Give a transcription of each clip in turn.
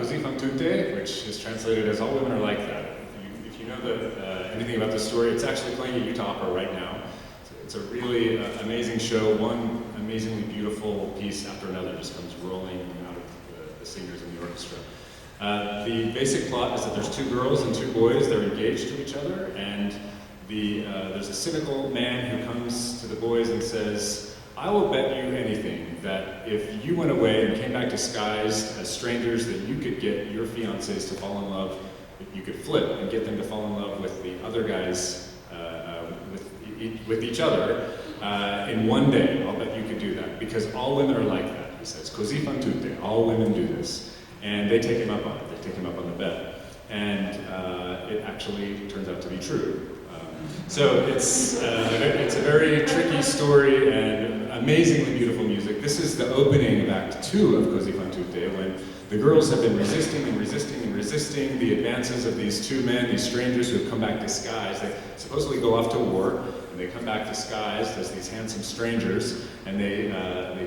Cosi fan tutte, which is translated as All Women Are Like That. If you know anything about the story, it's actually playing at Utah Opera right now. It's a really amazing show. One amazingly beautiful piece after another just comes rolling out of the singers in the orchestra. The basic plot is that there's two girls and two boys. They're engaged to each other, and there's a cynical man who comes to the boys and says, I will bet you anything that if you went away and came back disguised as strangers, that you could get your fiancés to fall in love. You could flip and get them to fall in love with the other guys, with each other in one day. I'll bet you could do that, because all women are like that, he says. Cosi fan tutte, all women do this. And they take him up on it, they take him up on the bet. And it actually turns out to be true. So it's a very tricky story and amazingly beautiful music. This is the opening of Act 2 of Cosi fan tutte, when the girls have been resisting and resisting and resisting the advances of these two men, these strangers who have come back disguised. They supposedly go off to war, and they come back disguised as these handsome strangers, and they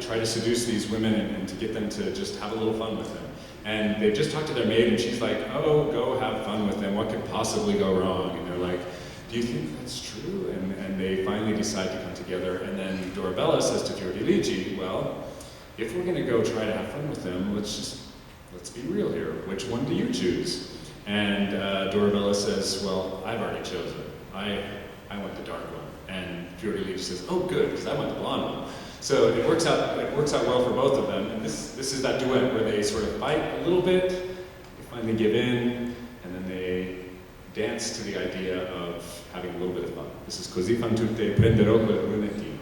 try to seduce these women and to get them to just have a little fun with them. And they've just talked to their maid, and she's like, oh, go have fun with them, what could possibly go wrong? And they're like, do you think that's true? And they finally decide to come together, and then Dorabella says to Fiordiligi, well, if we're gonna go try to have fun with them, let's be real here, which one do you choose? And Dorabella says, well, I've already chosen. I went the dark one. And Fiordiligi says, oh good, because I went the blonde one. So it works out well for both of them, and this is that duet where they sort of fight a little bit, they finally give in, and then they dance to the idea of having a little bit of fun. This is Cosi fan tutte, Prendero Quel Brunnetino.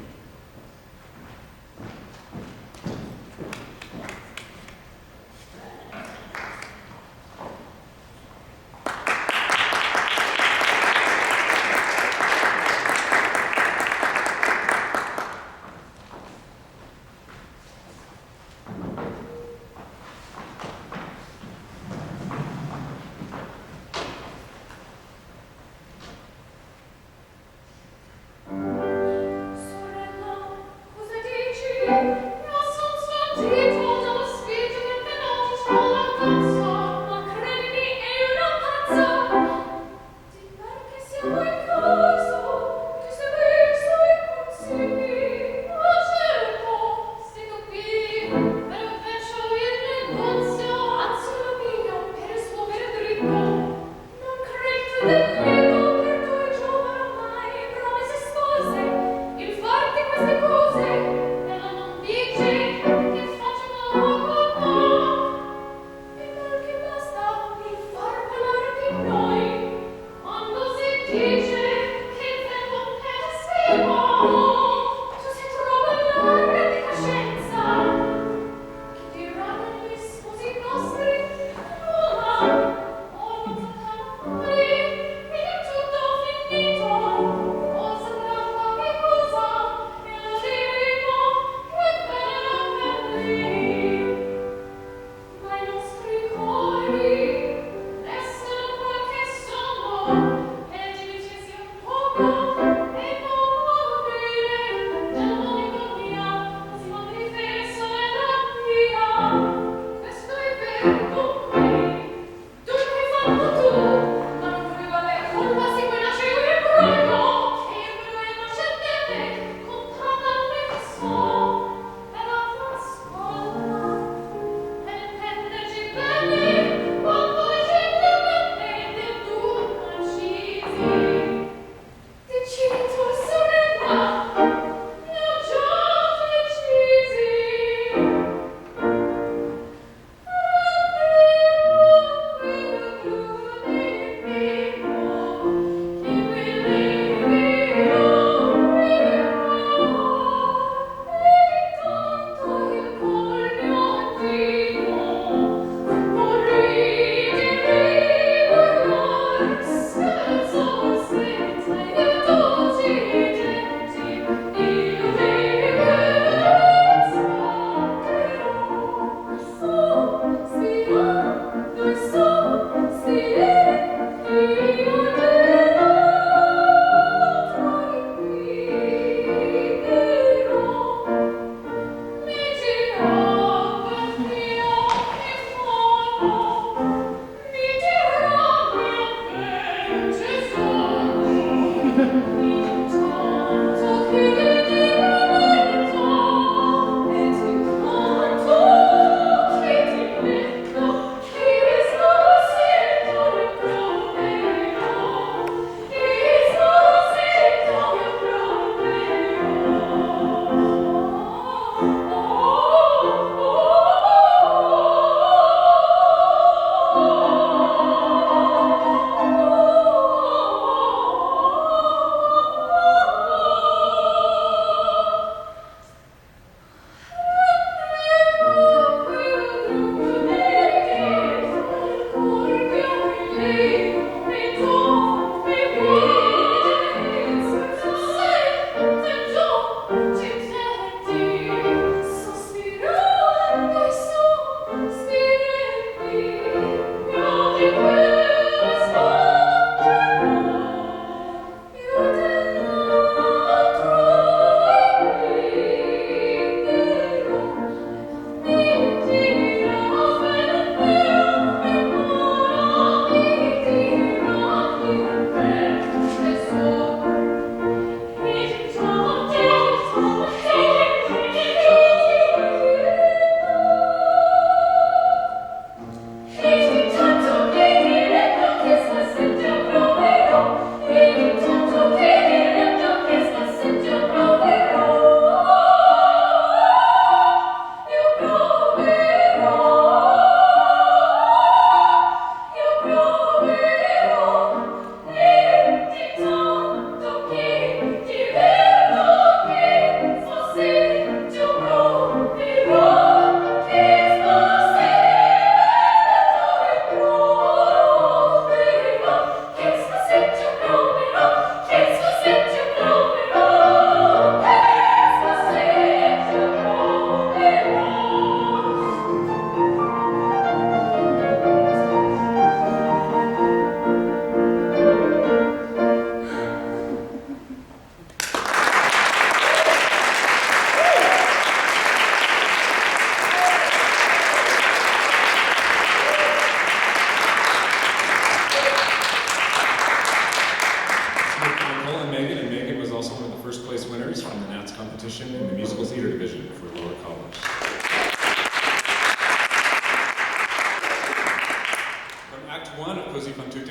competition in the musical theater division.